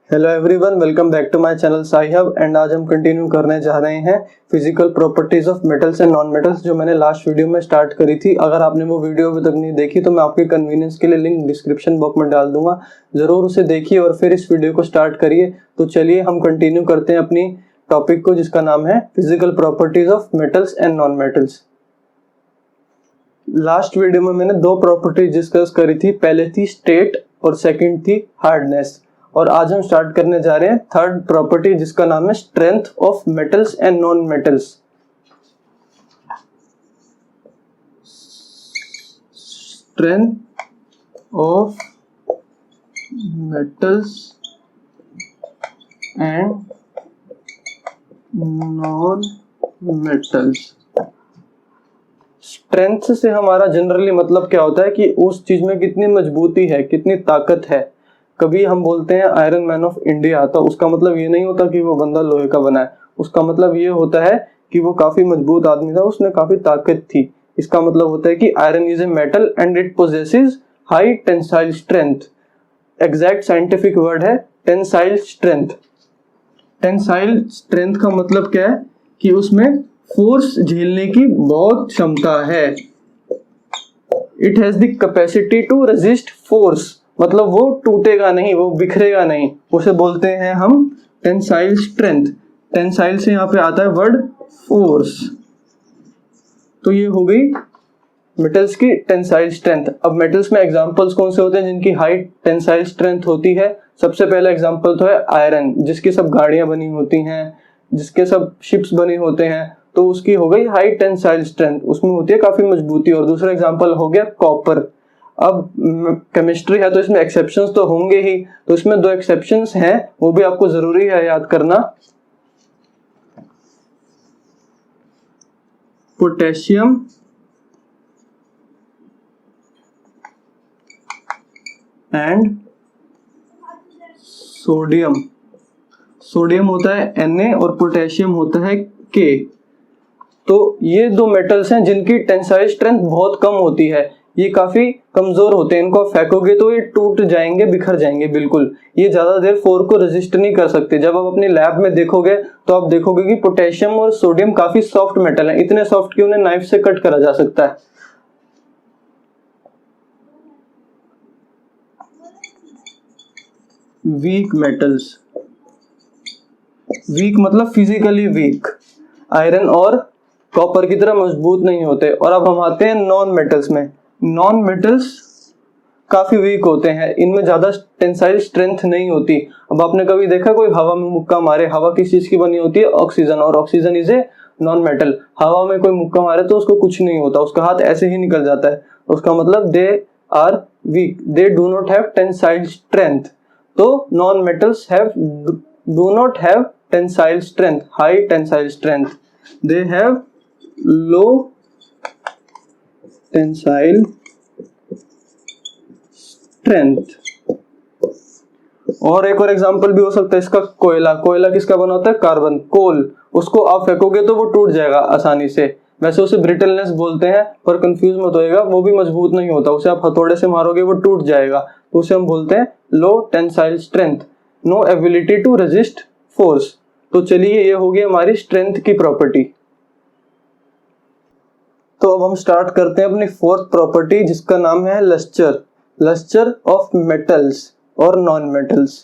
Hello everyone, welcome back to my channel Sci Hub. And आज हम continue करने जा रहे हैं physical properties of metals and non metals, जो मैंने लास्ट वीडियो में स्टार्ट करी थी। अगर आपने वो वीडियो अभी तक नहीं देखी तो मैं आपके कन्वीनियंस के लिए लिंक डिस्क्रिप्शन बॉक्स में डाल दूंगा, जरूर उसे देखिए और फिर इस वीडियो को स्टार्ट करिए। तो चलिए हम कंटिन्यू करते हैं अपनी टॉपिक को, जिसका नाम है physical properties of metals and non metals. Last video में मैंने दो प्रॉपर्टीज डिस्कस करी थी, पहले थी स्टेट और सेकंड थी हार्डनेस। और आज हम स्टार्ट करने जा रहे हैं थर्ड प्रॉपर्टी, जिसका नाम है strength of metals and non metals. Strength of metals and non metals. Strength से हमारा जनरली मतलब क्या होता है कि उस चीज में कितनी मजबूती है, कितनी ताकत है। कभी हम बोलते हैं आयरन मैन ऑफ इंडिया, तो उसका मतलब ये नहीं होता कि वो बंदा लोहे का बना है। उसका मतलब ये होता है कि वो काफी मजबूत आदमी था, उसने काफी ताकत थी। इसका मतलब होता है कि iron is a metal and it possesses high tensile strength. Exact scientific word है टेंसाइल स्ट्रेंथ। टेंसाइल स्ट्रेंथ का मतलब क्या है कि उसमें फोर्स झेलने की बहुत क्षमता है। It has the capacity to resist force, मतलब वो टूटेगा नहीं, वो बिखरेगा नहीं, उसे बोलते हैं हम टेंसाइल स्ट्रेंथ। टेंसाइल से यहाँ पे आता है वर्ड फोर्स। तो ये हो गई मेटल्स की टेंसाइल स्ट्रेंथ। अब मेटल्स में एग्जांपल्स कौन से होते हैं जिनकी हाई टेंसाइल स्ट्रेंथ होती है? सबसे पहला एग्जांपल तो है आयरन, जिसकी सब गाड़ियां बनी होती हैं, जिसके सब शिप्स बने होते हैं, तो उसकी हो गई हाई टेंसाइल स्ट्रेंथ, उसमें होती है काफी मजबूती। और दूसरा एग्जांपल हो गया कॉपर। अब केमिस्ट्री है तो इसमें एक्सेप्शंस तो होंगे ही, तो इसमें दो एक्सेप्शंस हैं, वो भी आपको जरूरी है याद करना। Potassium and sodium. सोडियम होता है Na और पोटेशियम होता है K। तो ये दो मेटल्स हैं जिनकी टेंसाइल स्ट्रेंथ बहुत कम होती है, ये काफी कमजोर होते हैं। इनको फेंकोगे तो ये टूट जाएंगे, बिखर जाएंगे बिल्कुल। ये ज्यादा देर फोर्स को रेजिस्ट नहीं कर सकते। जब आप अपनी लैब में देखोगे तो आप देखोगे कि पोटेशियम और सोडियम काफी सॉफ्ट मेटल हैं, इतने सॉफ्ट कि उन्हें नाइफ से कट करा जा सकता है। वीक मेटल्स, वीक मतलब फिजिकली वीक, आयरन और कॉपर की तरह मजबूत नहीं होते। और अब हम आते हैं नॉन मेटल्स में। नॉन मेटल्स काफी वीक होते हैं, इनमें ज्यादा टेंसाइल स्ट्रेंथ नहीं होती। अब आपने कभी देखा कोई हवा में मुक्का मारे? हवा किस चीज की बनी होती है? ऑक्सीजन, और oxygen is a non metal. हवा में कोई मुक्का मारे तो उसको कुछ नहीं होता, उसका हाथ ऐसे ही निकल जाता है। उसका मतलब they are weak, they do not have tensile strength. तो non metals have do not have tensile strength, high tensile strength, they have low tensile strength। और एक और एग्जांपल भी हो सकता है इसका कोयला। कोयला किसका बना होता है? कार्बन, कोल। उसको आप फेंकोगे तो वो टूट जाएगा आसानी से। वैसे उसे ब्रिटलनेस बोलते हैं, पर कंफ्यूज मत होइएगा, वो भी मजबूत नहीं होता। उसे आप हथौड़े से मारोगे वो टूट जाएगा, तो उसे हम बोलते हैं low tensile strength, no ability to resist force. तो चलिए, ये होगी हमारी स्ट्रेंथ की प्रॉपर्टी। तो अब हम स्टार्ट करते हैं अपनी फोर्थ प्रॉपर्टी, जिसका नाम है लस्चर। लस्चर ऑफ मेटल्स और नॉन मेटल्स।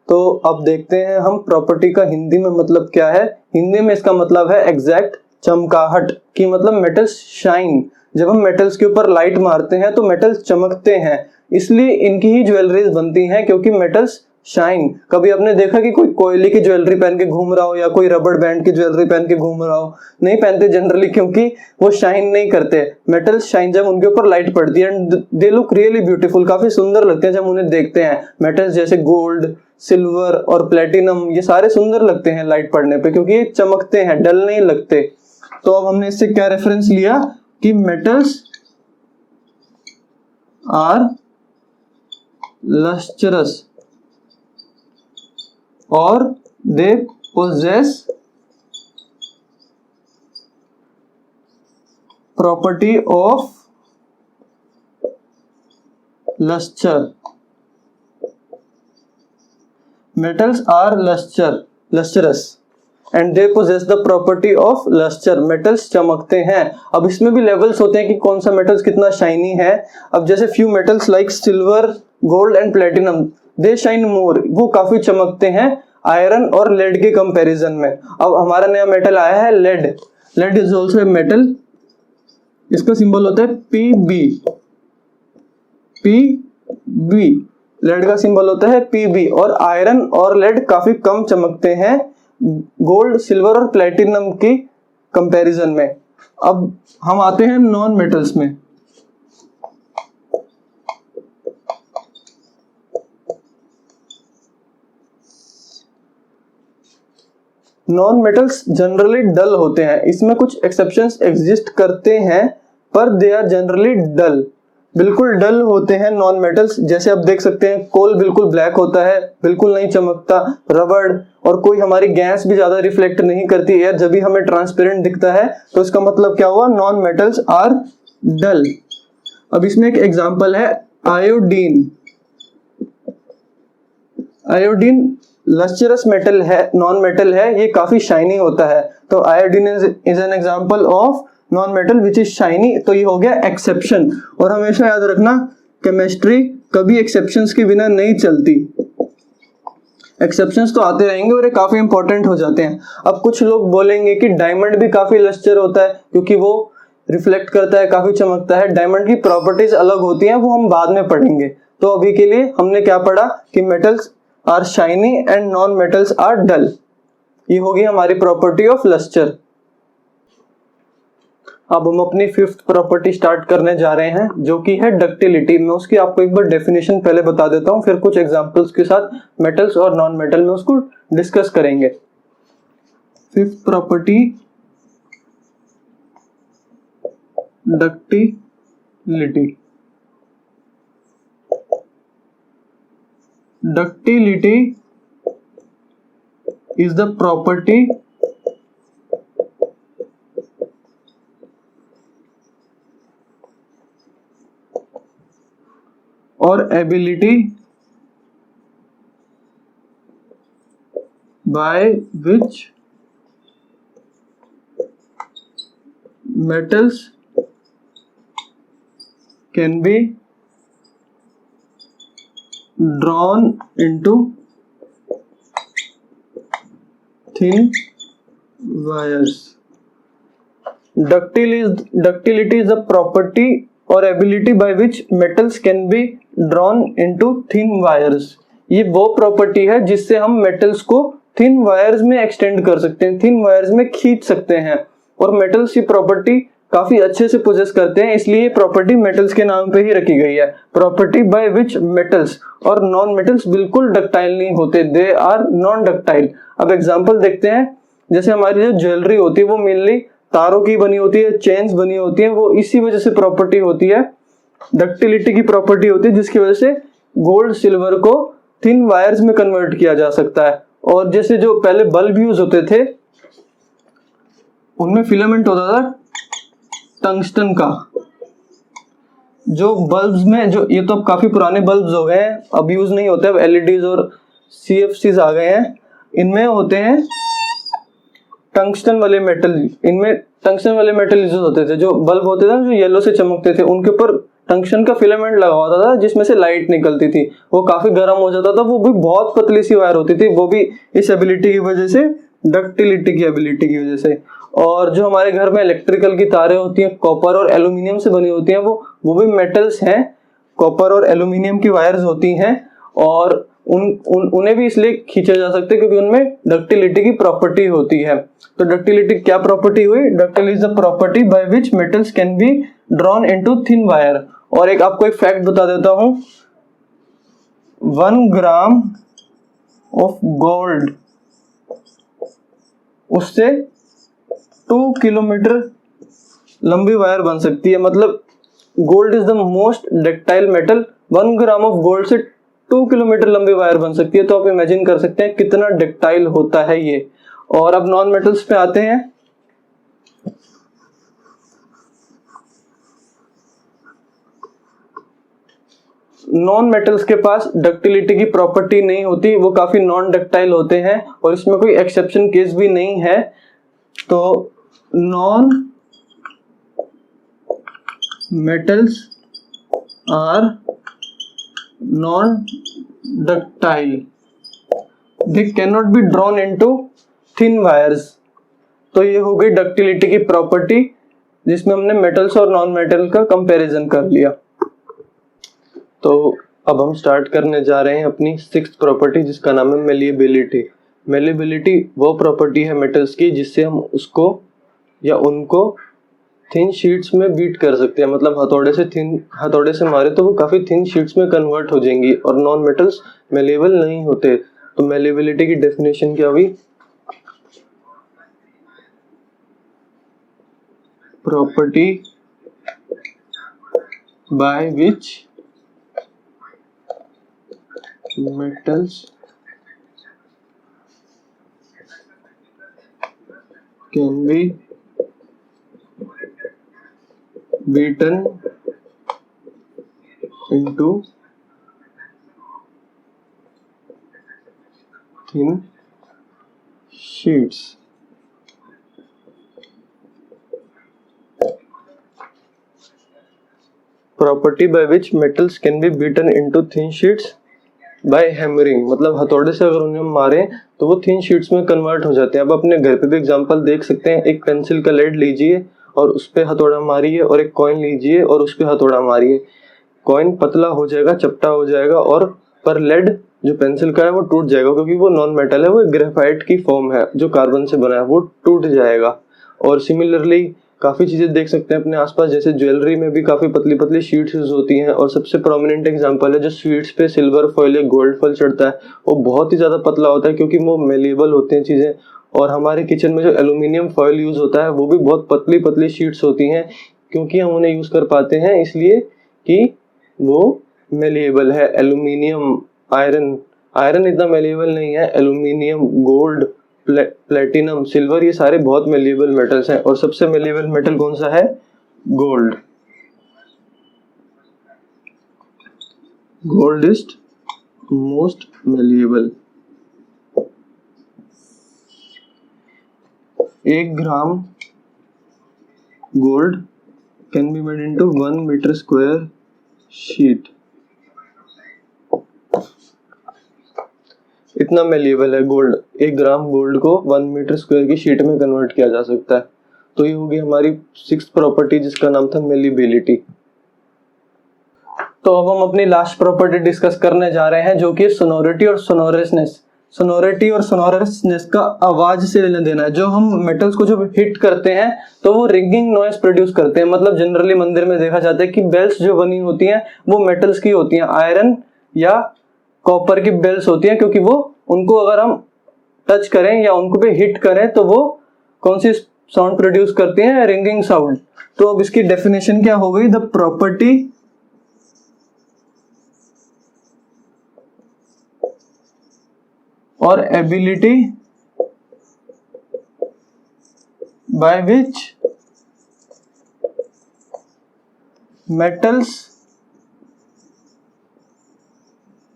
तो अब देखते हैं हम प्रॉपर्टी का हिंदी में मतलब क्या है। हिंदी में इसका मतलब है एग्जैक्ट चमकाहट, की मतलब मेटल्स शाइन। जब हम मेटल्स के ऊपर लाइट मारते हैं तो मेटल्स चमकते हैं, इसलिए इनकी ही ज्वेलरीज बनती हैं, क्योंकि मेटल्स शाइन। कभी आपने देखा कि कोई कोयले की ज्वेलरी पहन के घूम रहा हो या कोई रबड़ बैंड की ज्वेलरी पहन के घूम रहा हो? नहीं पहनते जनरली, क्योंकि वो शाइन नहीं करते। मेटल्स शाइन जब उनके ऊपर लाइट पड़ती है, and they look really beautiful, काफी सुंदर लगते हैं जब उन्हें देखते हैं। मेटल्स जैसे गोल्ड, सिल्वर और प्लेटिनम, ये सारे सुंदर लगते हैं लाइट पड़ने पे, क्योंकि ये चमकते हैं, डल नहीं लगते। तो अब हमने इससे क्या रेफरेंस लिया कि मेटल्स आर लस्चरस और they possess property of luster। Metals are lustrous and they possess the property of lustre, metals चमकते हैं। अब इसमें भी लेवल्स होते हैं कि कौन सा मेटल्स कितना शाइनी है। अब जैसे few metals like silver, gold and platinum they shine more, वो काफी चमकते हैं आयरन और लेड के कंपैरिजन में। अब हमारा नया मेटल आया है lead. Lead is also a metal, इसका सिंबल होता है पीबी। पीबी लेड का सिंबल होता है पीबी। और आयरन और लेड काफी कम चमकते हैं गोल्ड, सिल्वर और प्लेटिनम की कंपैरिजन में। अब हम आते हैं नॉन मेटल्स में। नॉन मेटल्स जनरली डल होते हैं, इसमें कुछ एक्सेप्शंस एग्जिस्ट करते हैं पर दे आर जनरली डल, बिल्कुल डल होते हैं नॉन मेटल्स। जैसे आप देख सकते हैं कोल बिल्कुल ब्लैक होता है, बिल्कुल नहीं चमकता। रबड़ और कोई हमारी गैस भी ज्यादा रिफ्लेक्ट नहीं करती एयर, जब भी हमें ट्रांसपेरेंट दिखता है तो इसका मतलब क्या हुआ, नॉन मेटल्स आर डल। अब इसमें एक एग्जांपल है आयोडीन। आयोडीन लस्टरस मेटल है, नॉन मेटल है, ये काफी शाइनी होता है। तो iodine is an example of non metal which is shiny. तो ये हो गया एक्सेप्शन। और हमेशा याद रखना केमिस्ट्री कभी एक्सेप्शंस के बिना नहीं चलती, एक्सेप्शंस तो आते रहेंगे और ये काफी इंपॉर्टेंट हो जाते हैं। अब कुछ लोग बोलेंगे कि डायमंड भी काफी लस्टर होता है क्योंकि वो रिफ्लेक्ट करता है, काफी चमकता है। डायमंड की प्रॉपर्टीज अलग होती हैं, वो हम बाद में पढ़ेंगे। तो अभी के लिए हमने क्या पढ़ा कि metals are shiny and non metals are dull. ये होगी हमारी प्रॉपर्टी ऑफ लस्टर। अब हम अपनी फिफ्थ प्रॉपर्टी स्टार्ट करने जा रहे हैं जो कि है डक्टिलिटी। मैं उसकी आपको एक बार डेफिनेशन पहले बता देता हूं, फिर कुछ एग्जांपल्स के साथ मेटल्स और नॉन मेटल में उसको डिस्कस करेंगे। Fifth property ductility. Ductility is the property or ability by which metals can be drawn into thin wires. Ductility is the property or ability by which metals can be drawn into thin wires. ये वो property है जिससे हम metals को thin wires में extend कर सकते हैं, थिन वायर्स में खींच सकते हैं। और मेटल्स की प्रॉपर्टी काफी अच्छे से पोजेस करते हैं, इसलिए ये प्रॉपर्टी मेटल्स के नाम पे ही रखी गई है। प्रॉपर्टी बाय विच मेटल्स, और नॉन मेटल्स बिल्कुल डक्टाइल नहीं होते, दे आर नॉन डक्टाइल। अब एग्जांपल देखते हैं। जैसे हमारी जो ज्वेलरी होती है वो मेनली तारों की बनी होती है, चेन्स बनी होती है, वो इसी वजह से प्रॉपर्टी होती है, डक्टिलिटी की प्रॉपर्टी होती है, जिसकी वजह से गोल्ड सिल्वर को थिन वायर्स में कन्वर्ट किया जा सकता है। और जैसे जो पहले बल्ब यूज होते थे उनमें फिलामेंट होता था टंगस्टन का। जो बल्ब्स में जो, ये तो अब काफी पुराने बल्ब्स हो गए हैं, अब यूज नहीं होते, अब एलईडीज और सीएफसीज आ गए हैं। इनमें होते हैं टंगस्टन वाले मेटल, इनमें टंगस्टन वाले मेटल यूज होते थे। जो बल्ब होते थे जो येलो से चमकते थे, उनके ऊपर टंगस्टन का फिलामेंट लगा होता था जिसमें से लाइट निकलती थी, वो काफी गर्म हो जाता था, वो भी बहुत पतली सी वायर होती थी, वो भी इस एबिलिटी की वजह से, डक्टिलिटी की एबिलिटी की वजह से। और जो हमारे घर में इलेक्ट्रिकल की तारें होती हैं कॉपर और एल्यूमिनियम से बनी होती हैं, वो भी मेटल्स हैं, कॉपर और एल्यूमिनियम की वायर्स होती हैं। और उन्हें भी इसलिए खींचा जा सकता है क्योंकि उनमें डक्टिलिटी की प्रॉपर्टी होती है। तो डक्टिलिटी क्या प्रॉपर्टी हुई, ductility is the property by which metals can B drawn into thin wire. और एक आपको एक फैक्ट बता देता हूं, 1 ग्राम ऑफ गोल्ड उससे 2 किलोमीटर लंबी वायर बन सकती है। मतलब gold is the most ductile metal, 1 gram of gold से 2 किलोमीटर लंबी वायर बन सकती है। तो आप इमेजिन कर सकते हैं कितना डक्टाइल होता है ये। और अब नॉन मेटल्स पे आते हैं। नॉन मेटल्स के पास डक्टिलिटी की प्रॉपर्टी नहीं होती, वो काफी नॉन डक्टाइल होते हैं और इसमें कोई एक्सेप्शन केस भी नहीं है। तो non metals are non ductile, they can not be drawn into thin wires. तो ये हो गई डक्टिलिटी की प्रॉपर्टी, जिसमें हमने मेटल्स और नॉन मेटल का कंपैरिजन कर लिया। तो अब हम स्टार्ट करने जा रहे हैं अपनी सिक्स्थ प्रॉपर्टी, जिसका नाम है मेलिएबिलिटी। मेलिएबिलिटी वो प्रॉपर्टी है मेटल्स की जिससे हम उसको या उनको थिन शीट्स में बीट कर सकते हैं, मतलब हथौड़े से मारे तो वो काफी थिन शीट्स में कन्वर्ट हो जाएंगी, और नॉन मेटल्स मेलेबल नहीं होते। तो मेलिएबिलिटी की डेफिनेशन क्या हुई? Property by which metals can be beaten into thin sheets। Property by which metals can be beaten into thin sheets by hammering, मतलब हथौड़े से अगर उन्हें मारे तो वो थिन शीट्स में कन्वर्ट हो जाते हैं। अब अपने घर पे भी एग्जांपल देख सकते हैं, एक पेंसिल का लेड लीजिए और उस पे हथौड़ा मारिए, और एक कॉइन लीजिए और उस पे हथौड़ा मारिए। कॉइन पतला हो जाएगा, चपटा हो जाएगा, और पर लेड जो पेंसिल का है वो टूट जाएगा, क्योंकि वो नॉन मेटल है, वो ग्रेफाइट की फॉर्म है जो कार्बन से बना है, वो टूट जाएगा। और सिमिलरली काफी चीजें देख सकते हैं अपने आसपास, जैसे ज्वेलरी में भी काफी पतली पतली शीट्स यूज होती हैं, और सबसे प्रोमिनेंट एग्जांपल है जो स्वीट्स पे सिल्वर फॉइल या गोल्ड फॉइल चढ़ता है, वो बहुत ही ज्यादा पतला होता है क्योंकि वो मेलेबल होते हैं चीजें। और हमारे किचन में जो एल्यूमिनियम फॉइल यूज होता है वो भी बहुत पतली पतली शीट्स होती हैं, क्योंकि हम उन्हें यूज कर पाते हैं इसलिए कि वो मेलेबल है। एल्यूमिनियम, आयरन इतना मेलेबल नहीं है। एल्यूमिनियम, गोल्ड, प्लेटिनम, सिल्वर, ये सारे बहुत मेलेबल मेटल्स हैं, और सबसे मेलेबल मेटल कौन सा है? Gold. Gold is most malleable. 1 gram gold can be made into 1 metre square sheet. इतना मेलेबल है गोल्ड। 1 ग्राम गोल्ड को 1 मीटर स्क्वायर की शीट में कन्वर्ट किया जा सकता है। तो ये होगी हमारी सिक्स्थ प्रॉपर्टी, जिसका नाम था मेलिएबिलिटी। तो अब हम अपनी लास्ट प्रॉपर्टी डिस्कस करने जा रहे हैं, जो कि सोनोरिटी और सोनोरसनेस। सोनोरिटी और सोनोरसनेस का आवाज से लेना देना है। जो हम मेटल्स को जब हिट करते हैं तो वो रिंगिंग नॉइज प्रोड्यूस करते हैं। मतलब जनरली मंदिर में देखा जाता है कि बेल्स जो बनी होती हैं वो मेटल्स की होती हैं, आयरन या कॉपर की बेल्स होती हैं, क्योंकि वो उनको अगर हम टच करें या उनको पे हिट करें तो वो कौन सी साउंड प्रोड्यूस करती हैं? Ringing sound. तो अब इसकी डेफिनेशन क्या हो गई? द प्रॉपर्टी और ability bye which metals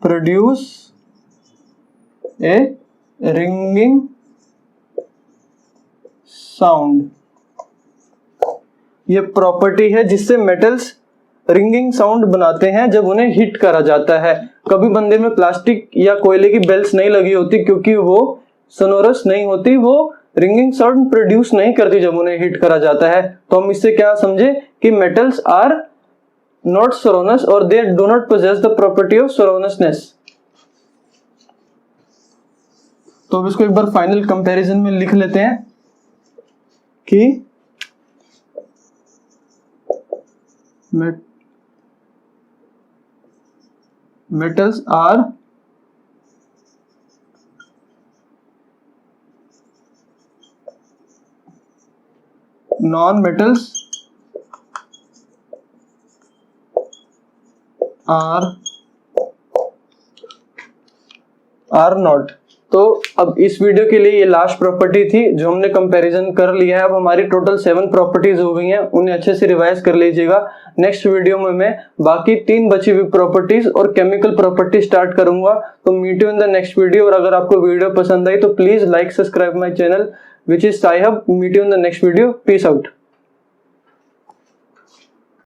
produce a ringing sound. ये प्रॉपर्टी है जिससे मेटल्स रिंगिंग साउंड बनाते हैं जब उन्हें हिट करा जाता है। कभी मंदिर में प्लास्टिक या कोयले की बेल्स नहीं लगी होती, क्योंकि वो सोनोरस नहीं होती, वो रिंगिंग साउंड प्रोड्यूस नहीं करती जब उन्हें हिट करा जाता है। तो हम इससे क्या समझे कि मेटल्स आर नॉट सोरोनस और they do not possess the property of sonorousness. तो अब इसको एक बार फाइनल कंपैरिजन में लिख लेते हैं कि metals are non-metals are not। तो अब इस वीडियो के लिए ये लास्ट प्रॉपर्टी थी जो हमने कंपैरिजन कर लिया है। अब हमारी टोटल 7 प्रॉपर्टीज हो गई हैं, उन्हें अच्छे से रिवाइज कर लीजिएगा। नेक्स्ट वीडियो में मैं बाकी 3 बची हुई प्रॉपर्टीज और केमिकल प्रॉपर्टी स्टार्ट करूंगा। तो meet you in the next video. और अगर आपको वीडियो पसंद आई तो please like subscribe my channel which is Sci Hub. Meet you in the next video. Peace out.